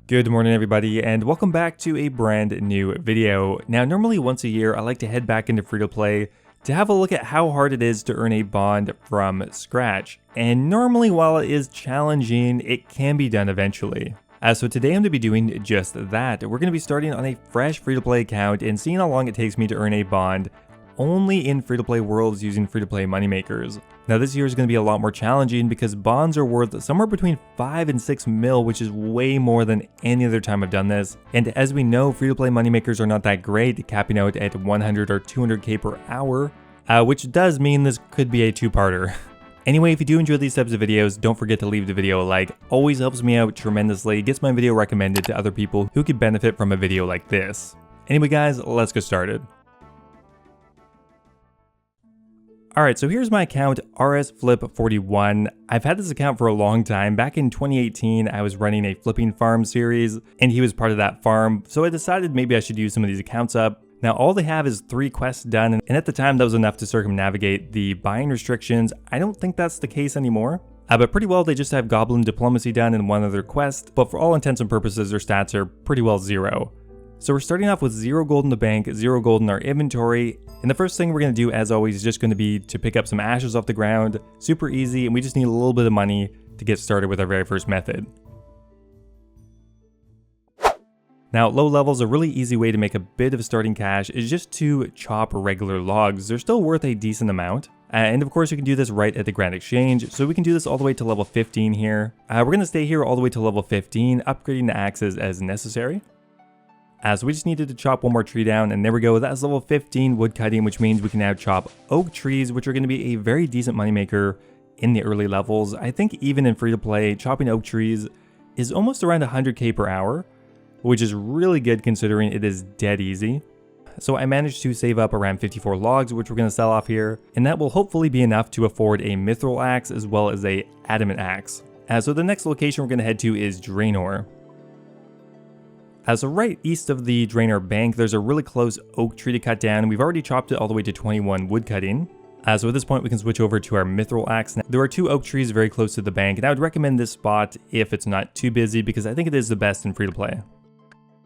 Good morning everybody and welcome back to a brand new video. Now normally once a year I like to head back into free-to-play to have a look at how hard it is to earn a bond from scratch. And normally while it is challenging, it can be done eventually. So today I'm going to be doing just that. We're going to be starting on a fresh free-to-play account and seeing how long it takes me to earn a bond only in free-to-play worlds using free-to-play moneymakers. Now this year is going to be a lot more challenging because bonds are worth somewhere between 5 and 6 mil, which is way more than any other time I've done this. And as we know, free-to-play moneymakers are not that great, capping out at 100 or 200k per hour, which does mean this could be a two-parter. Anyway, if you do enjoy these types of videos, don't forget to leave the video a like. Always helps me out tremendously, gets my video recommended to other people who could benefit from a video like this. Anyway guys, let's get started. Alright, so here's my account, RSFlip41. I've had this account for a long time. Back in 2018, I was running a flipping farm series, and he was part of that farm, so I decided maybe I should use some of these accounts up. Now all they have is 3 quests done, and at the time that was enough to circumnavigate the buying restrictions. I don't think that's the case anymore. But pretty well they just have Goblin Diplomacy done and one other quest, but for all intents and purposes their stats are pretty well 0. So we're starting off with 0 gold in the bank, 0 gold in our inventory, and the first thing we're going to do as always is just going to be to pick up some ashes off the ground. Super easy, and we just need a little bit of money to get started with our very first method. Now at low levels, a really easy way to make a bit of starting cash is just to chop regular logs. They're still worth a decent amount. And of course you can do this right at the Grand Exchange, so we can do this all the way to level 15 here. We're going to stay here all the way to level 15, upgrading the axes as necessary. So we just needed to chop one more tree down, and there we go. That's level 15 woodcutting, which means we can now chop oak trees, which are going to be a very decent moneymaker in the early levels. I think even in free-to-play, chopping oak trees is almost around 100k per hour, which is really good considering it is dead easy. So I managed to save up around 54 logs, which we're going to sell off here, and that will hopefully be enough to afford a mithril axe as well as a adamant axe. So the next location we're going to head to is Draenor. So right east of the Draenor Bank, there's a really close oak tree to cut down, and we've already chopped it all the way to 21 woodcutting. So at this point we can switch over to our mithril axe. Now, there are 2 oak trees very close to the bank, and I would recommend this spot if it's not too busy because I think it is the best in free-to-play.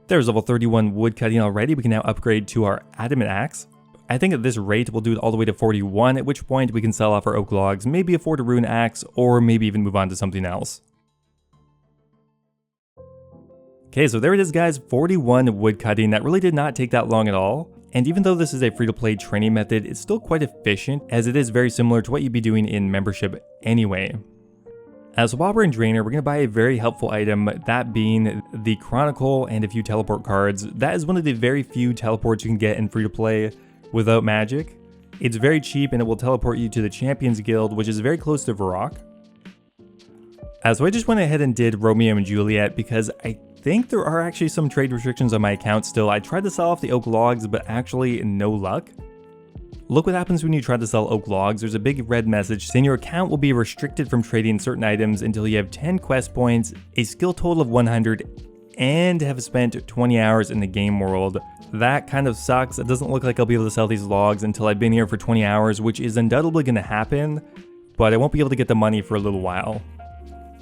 There's level 31 woodcutting already. We can now upgrade to our adamant axe. I think at this rate we'll do it all the way to 41, at which point we can sell off our oak logs, maybe afford a rune axe, or maybe even move on to something else. Okay, so there it is guys, 41 woodcutting. That really did not take that long at all. And even though this is a free-to-play training method, it's still quite efficient as it is very similar to what you'd be doing in membership anyway. So while we're in Draenor, we're going to buy a very helpful item, that being the Chronicle and a few teleport cards. That is one of the very few teleports you can get in free-to-play without magic. It's very cheap and it will teleport you to the Champions Guild, which is very close to Varrock. So I just went ahead and did Romeo and Juliet because I think there are actually some trade restrictions on my account still. I tried to sell off the oak logs, but actually no luck. Look what happens when you try to sell oak logs. There's a big red message saying your account will be restricted from trading certain items until you have 10 quest points, a skill total of 100, and have spent 20 hours in the game world. That kind of sucks. It doesn't look like I'll be able to sell these logs until I've been here for 20 hours, which is undoubtedly going to happen, but I won't be able to get the money for a little while.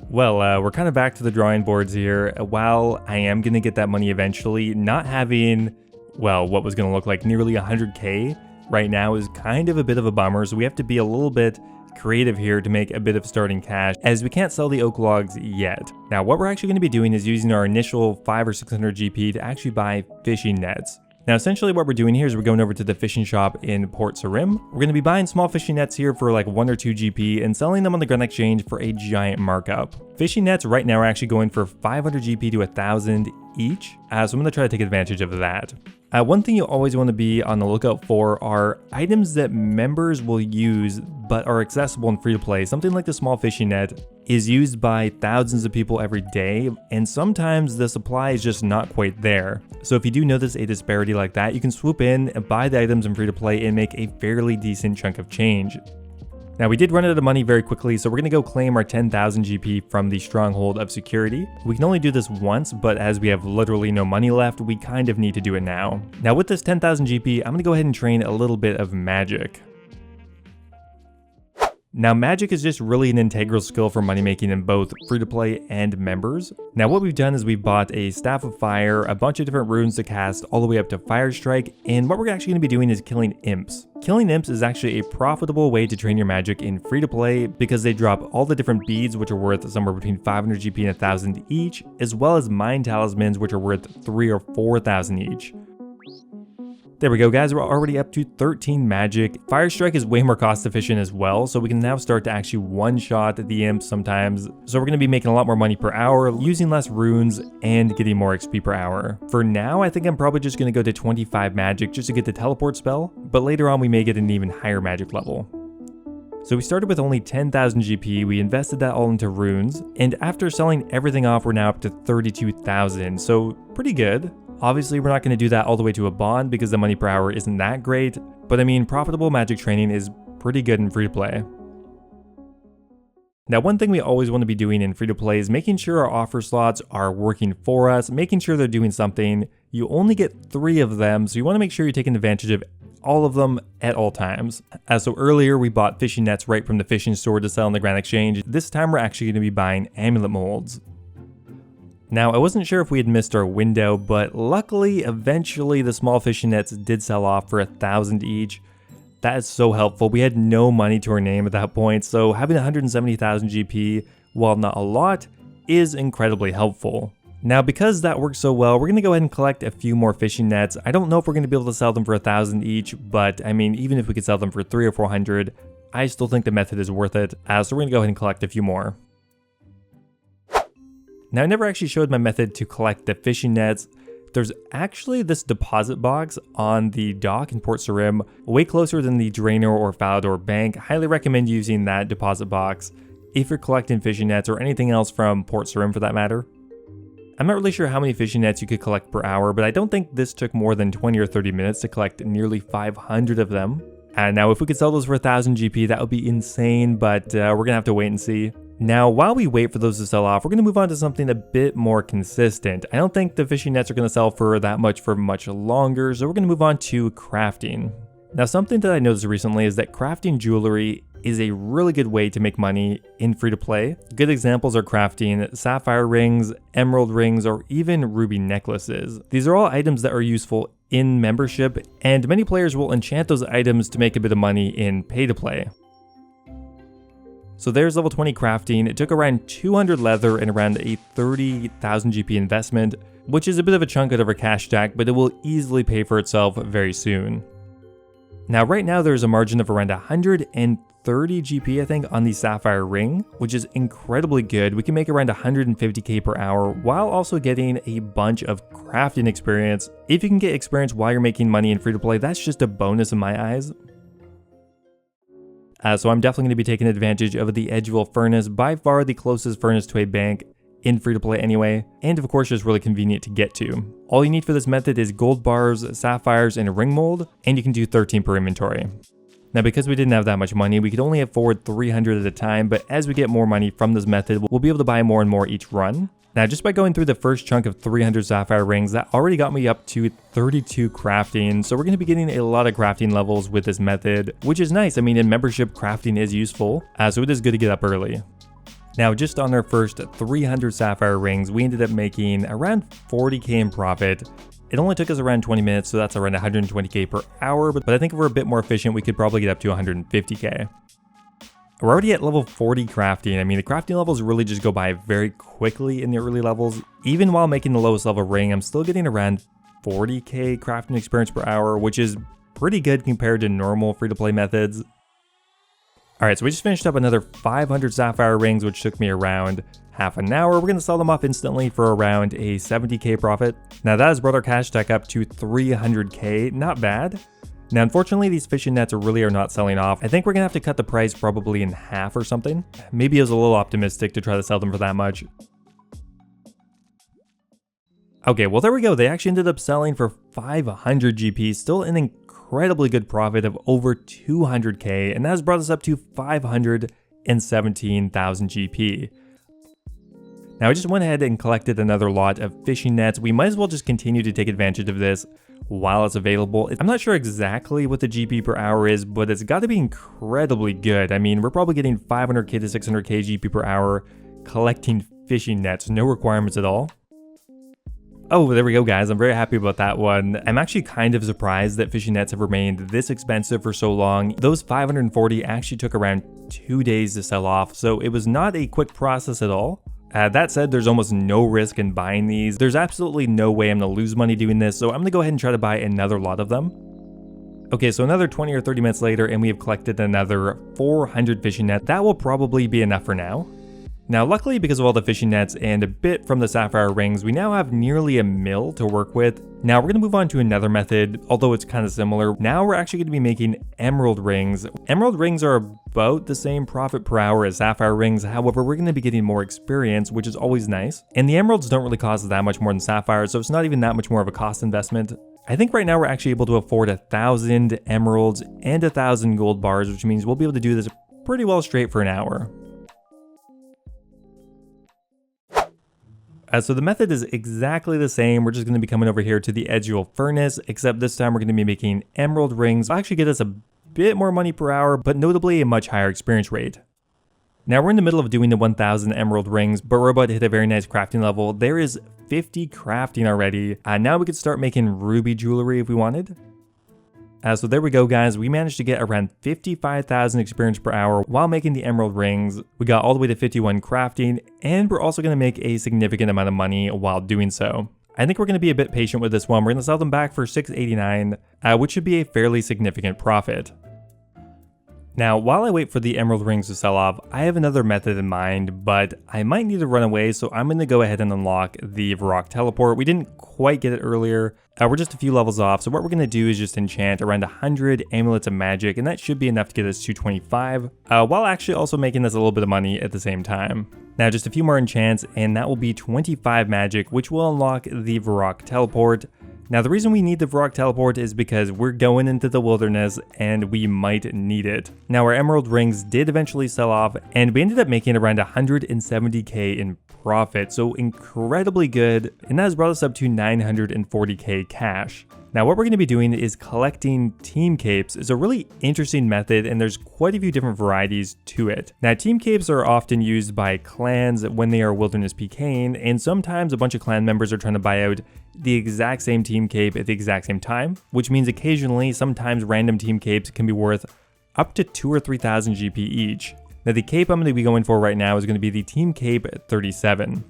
Well, we're kind of back to the drawing boards here. While I am going to get that money eventually, not having, well, what was going to look like nearly 100k right now is kind of a bit of a bummer, so we have to be a little bit creative here to make a bit of starting cash, as we can't sell the oak logs yet. Now, what we're actually going to be doing is using our initial 500 or 600 GP to actually buy fishing nets. Now, essentially what we're doing here is we're going over to the fishing shop in Port Sarim. We're going to be buying small fishing nets here for like 1 or 2 GP and selling them on the Grand Exchange for a giant markup. Fishing nets right now are actually going for 500 GP to 1,000 each, so I'm going to try to take advantage of that. One thing you always want to be on the lookout for are items that members will use but are accessible in free-to-play. Something like the small fishing net is used by thousands of people every day, and sometimes the supply is just not quite there. So if you do notice a disparity like that, you can swoop in and buy the items in free-to-play and make a fairly decent chunk of change. Now we did run out of money very quickly, so we're going to go claim our 10,000 GP from the Stronghold of Security. We can only do this once, but as we have literally no money left, we kind of need to do it now. Now with this 10,000 GP, I'm going to go ahead and train a little bit of magic. Now, magic is just really an integral skill for money making in both free-to-play and members. Now, what we've done is we've bought a Staff of Fire, a bunch of different runes to cast all the way up to Fire Strike, and what we're actually going to be doing is killing imps. Killing imps is actually a profitable way to train your magic in free-to-play because they drop all the different beads, which are worth somewhere between 500 GP and 1,000 each, as well as mind talismans, which are worth 3,000 or 4,000 each. There we go, guys, we're already up to 13 magic. Fire Strike is way more cost efficient as well, so we can now start to actually one-shot the imps sometimes. So we're going to be making a lot more money per hour, using less runes, and getting more XP per hour. For now, I think I'm probably just going to go to 25 magic just to get the teleport spell, but later on we may get an even higher magic level. So we started with only 10,000 GP, we invested that all into runes, and after selling everything off, we're now up to 32,000, so pretty good. Obviously, we're not going to do that all the way to a bond because the money per hour isn't that great, but I mean, profitable magic training is pretty good in free-to-play. Now, one thing we always want to be doing in free-to-play is making sure our offer slots are working for us, making sure they're doing something. You only get 3 of them, so you want to make sure you're taking advantage of all of them at all times. So earlier, we bought fishing nets right from the fishing store to sell in the Grand Exchange. This time, we're actually going to be buying amulet molds. Now, I wasn't sure if we had missed our window, but luckily, eventually, the small fishing nets did sell off for 1,000 each. That is so helpful. We had no money to our name at that point, so having 170,000 GP, while not a lot, is incredibly helpful. Now, because that worked so well, we're going to go ahead and collect a few more fishing nets. I don't know if we're going to be able to sell them for 1,000 each, but I mean, even if we could sell them for 300 or 400, I still think the method is worth it, so we're going to go ahead and collect a few more. Now, I never actually showed my method to collect the fishing nets. There's actually this deposit box on the dock in Port Sarim, way closer than the Draenor or Falador Bank. Highly recommend using that deposit box if you're collecting fishing nets or anything else from Port Sarim for that matter. I'm not really sure how many fishing nets you could collect per hour, but I don't think this took more than 20 or 30 minutes to collect nearly 500 of them. And now if we could sell those for 1,000 GP, that would be insane, but we're gonna have to wait and see. Now, while we wait for those to sell off, we're going to move on to something a bit more consistent. I don't think the fishing nets are going to sell for that much for much longer, so we're going to move on to crafting. Now, something that I noticed recently is that crafting jewelry is a really good way to make money in free-to-play. Good examples are crafting sapphire rings, emerald rings, or even ruby necklaces. These are all items that are useful in membership, and many players will enchant those items to make a bit of money in pay-to-play. So there's level 20 crafting. It took around 200 leather and around a 30,000 GP investment, which is a bit of a chunk out of our cash stack, but it will easily pay for itself very soon. Now, right now there's a margin of around 130 GP, I think, on the sapphire ring, which is incredibly good. We can make around 150k per hour while also getting a bunch of crafting experience. If you can get experience while you're making money in free-to-play, that's just a bonus in my eyes. So I'm definitely going to be taking advantage of the Edgeville furnace, by far the closest furnace to a bank in free-to-play anyway, and of course just really convenient to get to. All you need for this method is gold bars, sapphires, and a ring mold, and you can do 13 per inventory. Now, because we didn't have that much money, we could only afford 300 at a time, but as we get more money from this method, we'll be able to buy more and more each run. Now, just by going through the first chunk of 300 sapphire rings, that already got me up to 32 crafting. So we're going to be getting a lot of crafting levels with this method, which is nice. I mean, in membership, crafting is useful, so it is good to get up early. Now, just on our first 300 sapphire rings, we ended up making around 40k in profit. It only took us around 20 minutes, so that's around 120k per hour, but I think if we're a bit more efficient, we could probably get up to 150k. We're already at level 40 crafting. I mean, the crafting levels really just go by very quickly in the early levels. Even while making the lowest level ring, I'm still getting around 40k crafting experience per hour, which is pretty good compared to normal free-to-play methods. Alright, so we just finished up another 500 sapphire rings, which took me around half an hour. We're going to sell them off instantly for around a 70k profit. Now that has brought our cash stack up to 300k, not bad. Now, unfortunately, these fishing nets really are not selling off. I think we're gonna have to cut the price probably in half or something. Maybe I was a little optimistic to try to sell them for that much. Okay, well there we go. They actually ended up selling for 500 GP, still an incredibly good profit of over 200k, and that has brought us up to 517,000 GP. Now I just went ahead and collected another lot of fishing nets. We might as well just continue to take advantage of this while it's available. I'm not sure exactly what the GP per hour is, but it's got to be incredibly good. I mean, we're probably getting 500k to 600k GP per hour collecting fishing nets, no requirements at all. Oh, there we go, guys. I'm very happy about that one. I'm actually kind of surprised that fishing nets have remained this expensive for so long. Those 540 actually took around 2 days to sell off, so it was not a quick process at all. That said, there's almost no risk in buying these. There's absolutely no way I'm going to lose money doing this, so I'm going to go ahead and try to buy another lot of them. Okay, so another 20 or 30 minutes later, and we have collected another 400 fishing nets. That will probably be enough for now. Now, luckily, because of all the fishing nets and a bit from the sapphire rings, we now have nearly a mil to work with. Now, we're going to move on to another method, although it's kind of similar. Now, we're actually going to be making emerald rings. Emerald rings are about the same profit per hour as sapphire rings. However, we're going to be getting more experience, which is always nice. And the emeralds don't really cost that much more than sapphire, so it's not even that much more of a cost investment. I think right now we're actually able to afford 1,000 emeralds and 1,000 gold bars, which means we'll be able to do this pretty well straight for an hour. So the method is exactly the same. We're just going to be coming over here to the edgeal furnace, except this time we're going to be making emerald rings. It'll actually get us a bit more money per hour, but notably a much higher experience rate. Now we're in the middle of doing the 1,000 emerald rings, but we're about to hit a very nice crafting level. There is 50 crafting already. Now we could start making ruby jewelry if we wanted. So there we go, guys. We managed to get around 55,000 experience per hour while making the emerald rings. We got all the way to 51 crafting, and we're also going to make a significant amount of money while doing so. I think we're going to be a bit patient with this one. We're going to sell them back for 689, which should be a fairly significant profit. Now, while I wait for the emerald rings to sell off, I have another method in mind, but I might need to run away, so I'm going to go ahead and unlock the Varrock teleport. We didn't quite get it earlier. We're just a few levels off, so what we're going to do is just enchant around 100 amulets of magic, and that should be enough to get us to 25, while actually also making us a little bit of money at the same time. Now, just a few more enchants, and that will be 25 magic, which will unlock the Varrock teleport. Now, the reason we need the Varrock teleport is because we're going into the wilderness and we might need it. Now, our emerald rings did eventually sell off, and we ended up making around 170k in profit, so incredibly good, and that has brought us up to 940k cash. Now, what we're going to be doing is collecting team capes. It's a really interesting method, and there's quite a few different varieties to it. Now, team capes are often used by clans when they are wilderness PKing, and sometimes a bunch of clan members are trying to buy out the exact same team cape at the exact same time, which means occasionally, sometimes random team capes can be worth up to 2,000 or 3,000 GP each. Now, the cape I'm going to be going for right now is going to be the Team Cape 37.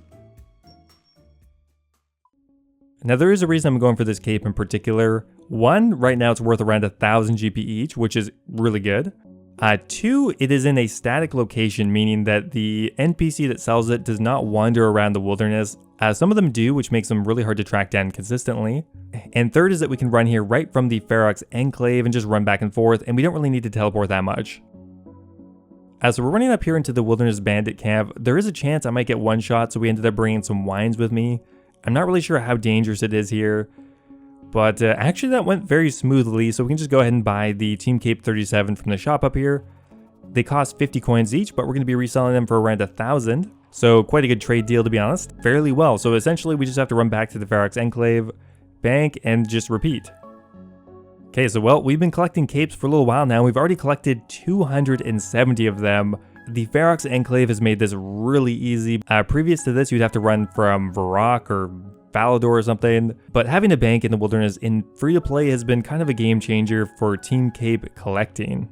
Now, there is a reason I'm going for this cape in particular. One, right now it's worth around 1,000 GP each, which is really good. Two, it is in a static location, meaning that the NPC that sells it does not wander around the wilderness. Some of them do, which makes them really hard to track down consistently. And third is that we can run here right from the Ferox Enclave and just run back and forth, and we don't really need to teleport that much. So we're running up here into the Wilderness Bandit camp. There is a chance I might get one shot, so we ended up bringing some wines with me. I'm not really sure how dangerous it is here, but actually that went very smoothly, so we can just go ahead and buy the Team Cape 37 from the shop up here. They cost 50 coins each, but we're going to be reselling them for around 1,000, so quite a good trade deal, to be honest. Fairly well, so essentially we just have to run back to the Ferox Enclave, bank, and just repeat. Okay, so well, we've been collecting capes for a little while now. We've already collected 270 of them. The Ferox Enclave has made this really easy. Previous to this, you'd have to run from Varrock or Valador or something, but having a bank in the wilderness in free-to-play has been kind of a game changer for Team Cape collecting.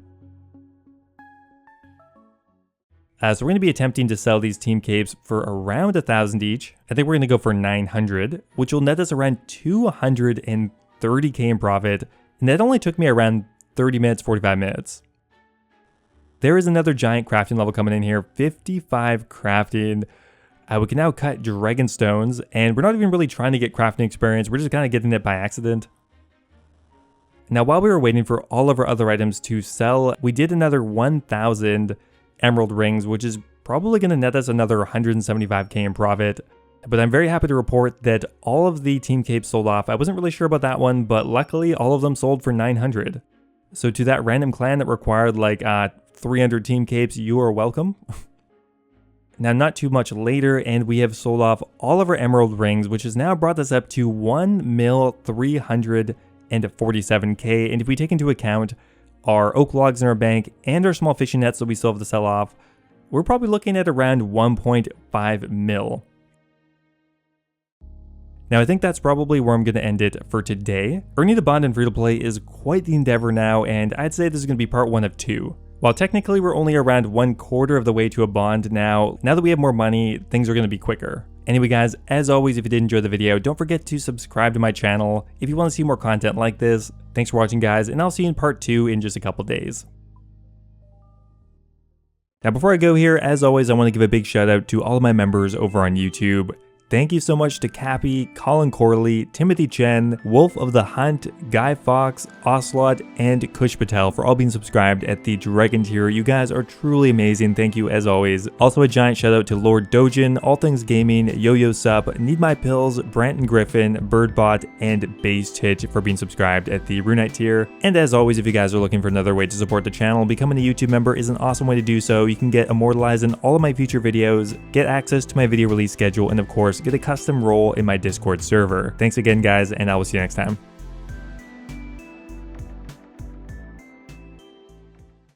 So we're going to be attempting to sell these Team Capes for around 1,000 each. I think we're going to go for 900, which will net us around 230k in profit, and that only took me around 30 minutes, 45 minutes. There is another giant crafting level coming in here, 55 crafting. We can now cut dragon stones, and we're not even really trying to get crafting experience, we're just kind of getting it by accident. Now, while we were waiting for all of our other items to sell, we did another 1,000 emerald rings, which is probably going to net us another 175k in profit. But I'm very happy to report that all of the Team Capes sold off. I wasn't really sure about that one, but luckily all of them sold for 900. So to that random clan that required like 300 Team Capes, you are welcome. Now, not too much later, and we have sold off all of our emerald rings, which has now brought us up to 1,347,000. And if we take into account our oak logs in our bank and our small fishing nets that we still have to sell off, we're probably looking at around 1.5 mil. Now, I think that's probably where I'm going to end it for today. Earning the bond in free-to-play is quite the endeavor now, and I'd say this is going to be part 1 of 2. While technically we're only around 1/4 of the way to a bond now that we have more money, things are going to be quicker. Anyway guys, as always, if you did enjoy the video, don't forget to subscribe to my channel if you want to see more content like this. Thanks for watching guys, and I'll see you in part 2 in just a couple days. Now before I go here, as always, I want to give a big shout out to all of my members over on YouTube. Thank you so much to Cappy, Colin Corley, Timothy Chen, Wolf of the Hunt, Guy Fox, Ocelot, and Kush Patel for all being subscribed at the Dragon tier. You guys are truly amazing. Thank you as always. Also a giant shout out to Lord Dojin, All Things Gaming, Yo-Yo Sup, Need My Pills, Branton Griffin, Birdbot, and Base Tit for being subscribed at the Runite tier. And as always, if you guys are looking for another way to support the channel, becoming a YouTube member is an awesome way to do so. You can get immortalized in all of my future videos, get access to my video release schedule, and of course, get a custom role in my Discord server. Thanks again guys, and I will see you next time.